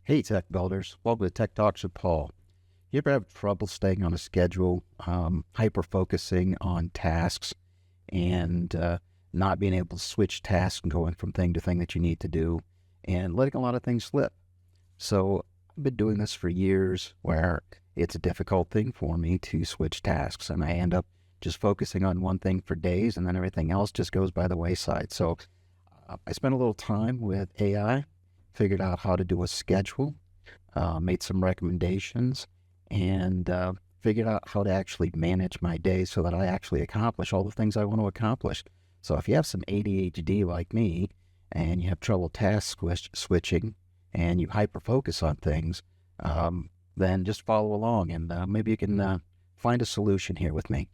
Hey, Tech Builders. Welcome to Tech Talks with Paul. You ever have trouble staying on a schedule, hyper-focusing on tasks, and not being able to switch tasks and going from thing to thing that you need to do, and letting a lot of things slip? So I've been doing this for years, where it's a difficult thing for me to switch tasks, and I end up just focusing on one thing for days, and then everything else just goes by the wayside. So I spent a little time with AI, figured out how to do a schedule, made some recommendations, and figured out how to actually manage my day so that I actually accomplish all the things I want to accomplish. So if you have some ADHD like me, and you have trouble task switching, and you hyper-focus on things, then just follow along, and maybe you can find a solution here with me.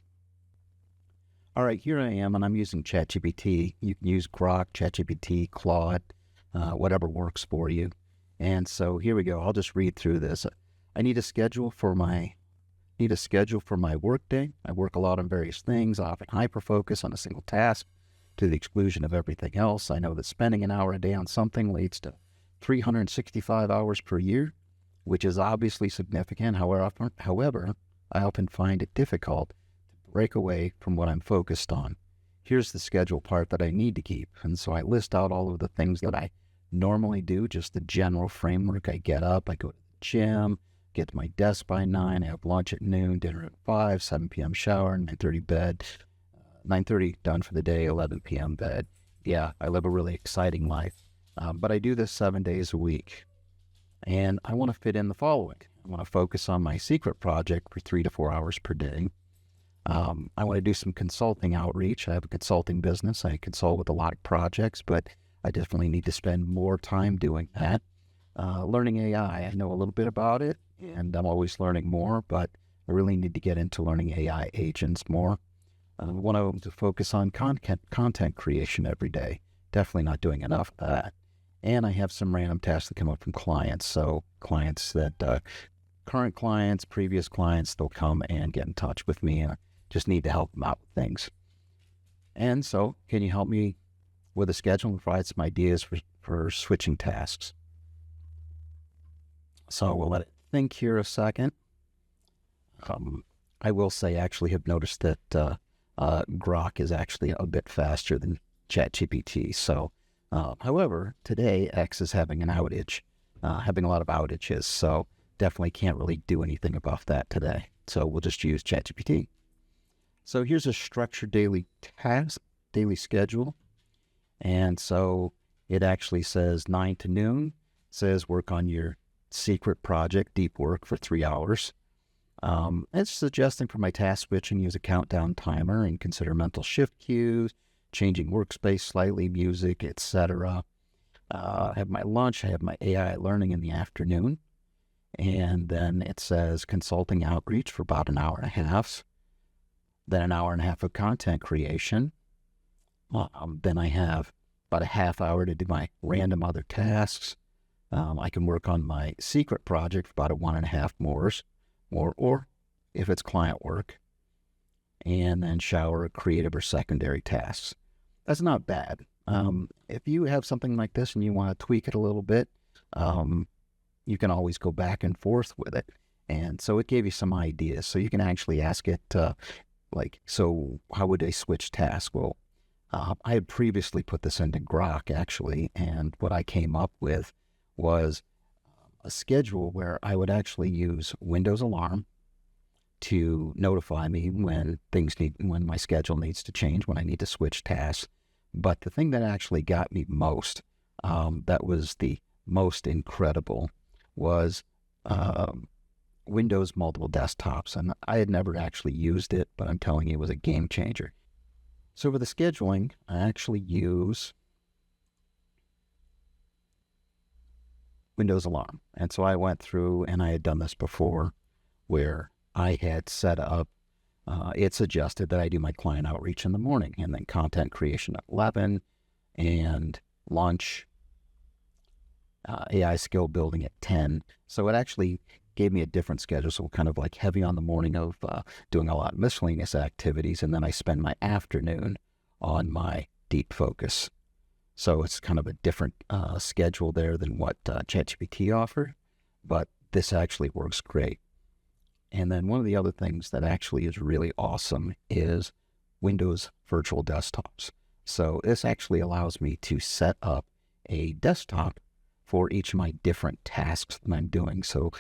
All right, here I am, and I'm using ChatGPT. You can use Grok, ChatGPT, Claude, whatever works for you. And so here we go. I'll just read through this. I need a schedule for my work day. I work a lot on various things. I often hyper-focus on a single task to the exclusion of everything else. I know that spending an hour a day on something leads to 365 hours per year, which is obviously significant. However, I often find it difficult to break away from what I'm focused on. Here's the schedule part that I need to keep. And so I list out all of the things that I normally do, just the general framework. I get up, I go to the gym, get to my desk by 9, I have lunch at noon, dinner at 5, 7 p.m. shower, 9:30 bed, 9:30 done for the day, 11 p.m. bed. Yeah, I live a really exciting life. But I do this 7 days a week. And I want to fit in the following. I want to focus on my secret project for 3 to 4 hours per day. I want to do some consulting outreach. I have a consulting business. I consult with a lot of projects, but I definitely need to spend more time doing that. Learning AI, I know a little bit about it, and I'm always learning more, but I really need to get into learning AI agents more. I want to focus on content creation every day. Definitely not doing enough of that. And I have some random tasks that come up from clients. So clients that, current clients, previous clients, they'll come and get in touch with me. I just need to help them out with things. And so, can you help me with a schedule and provide some ideas for switching tasks? So we'll let it think here a second. I will say, I actually have noticed that Grok is actually a bit faster than ChatGPT. So, however, today X is having an outage, having a lot of outages. So definitely can't really do anything about that today. So we'll just use ChatGPT. So here's a structured daily schedule. And so it actually says 9 to noon, says work on your secret project, deep work, for 3 hours. It's suggesting for my task switching, use a countdown timer and consider mental shift cues, changing workspace slightly, music, etc. I have my lunch, I have my AI learning in the afternoon. And then it says consulting outreach for about an hour and a half. Then an hour and a half of content creation. Then I have about a half hour to do my random other tasks. I can work on my secret project for about a 1.5 more, or if it's client work, and then shower, creative or secondary tasks. That's not bad. If you have something like this and you want to tweak it a little bit, you can always go back and forth with it. And so it gave you some ideas. So you can actually ask it, so how would I switch tasks? Well, I had previously put this into Grok, actually, and what I came up with was a schedule where I would actually use Windows Alarm to notify me when my schedule needs to change, when I need to switch tasks. But the thing that actually got me most, that was the most incredible, was Windows multiple desktops. And I had never actually used it, but I'm telling you, it was a game changer. So for the scheduling, I actually use Windows Alarm. And so I went through, and I had done this before, where I had set up, it suggested that I do my client outreach in the morning, and then content creation at 11, and lunch, AI skill building at 10. So it actually gave me a different schedule, so kind of like heavy on the morning of doing a lot of miscellaneous activities, and then I spend my afternoon on my deep focus. So it's kind of a different schedule there than what ChatGPT offered, but this actually works great. And then one of the other things that actually is really awesome is Windows virtual desktops. So this actually allows me to set up a desktop for each of my different tasks that I'm doing. So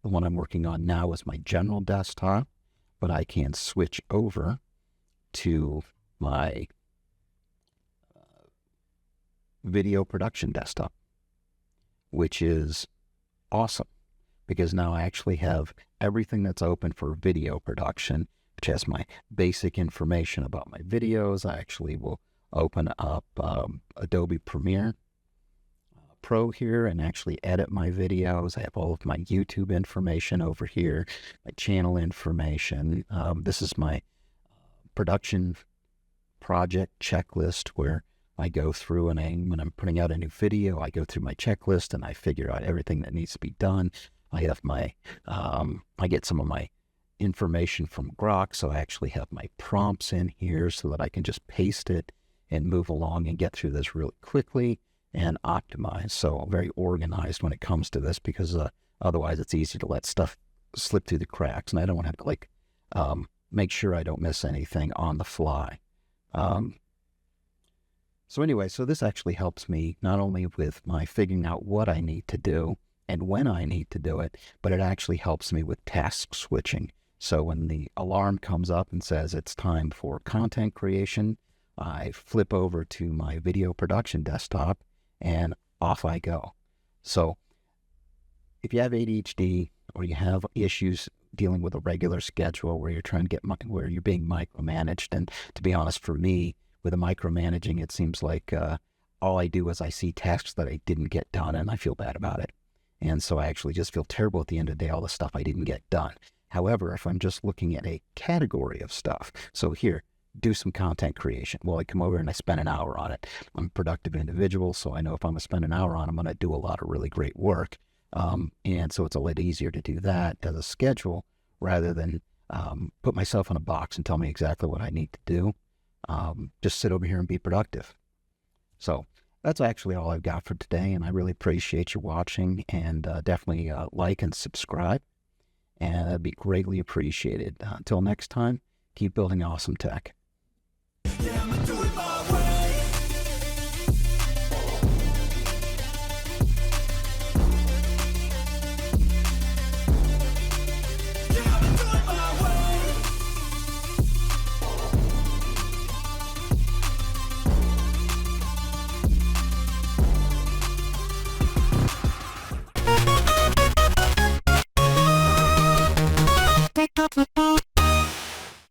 the one I'm working on now is my general desktop, but I can switch over to my video production desktop, which is awesome because now I actually have everything that's open for video production, which has my basic information about my videos. I actually will open up Adobe Premiere Pro here and actually edit my videos. I have all of my YouTube information over here, my channel information. This is my production project checklist where I go through and when I'm putting out a new video, I go through my checklist and I figure out everything that needs to be done. I have my, I get some of my information from Grok, so I actually have my prompts in here so that I can just paste it and move along and get through this really quickly and optimize. So I'm very organized when it comes to this because otherwise it's easy to let stuff slip through the cracks, and I don't want to have to make sure I don't miss anything on the fly. So anyway, so this actually helps me not only with my figuring out what I need to do and when I need to do it, but it actually helps me with task switching. So when the alarm comes up and says it's time for content creation, I flip over to my video production desktop and off I go. So if you have ADHD or you have issues dealing with a regular schedule where you're trying to get where you're being micromanaged, and to be honest, for me, with the micromanaging, it seems like all I do is I see tasks that I didn't get done and I feel bad about it. And so I actually just feel terrible at the end of the day, all the stuff I didn't get done. However, if I'm just looking at a category of stuff, so here, do some content creation. Well, I come over and I spend an hour on it. I'm a productive individual, so I know if I'm going to spend an hour on it, I'm going to do a lot of really great work. And so it's a lot easier to do that as a schedule rather than put myself in a box and tell me exactly what I need to do. Just sit over here and be productive. So that's actually all I've got for today, and I really appreciate you watching, and definitely like and subscribe, and that'd be greatly appreciated. Until next time, keep building awesome tech. Pick up the phone.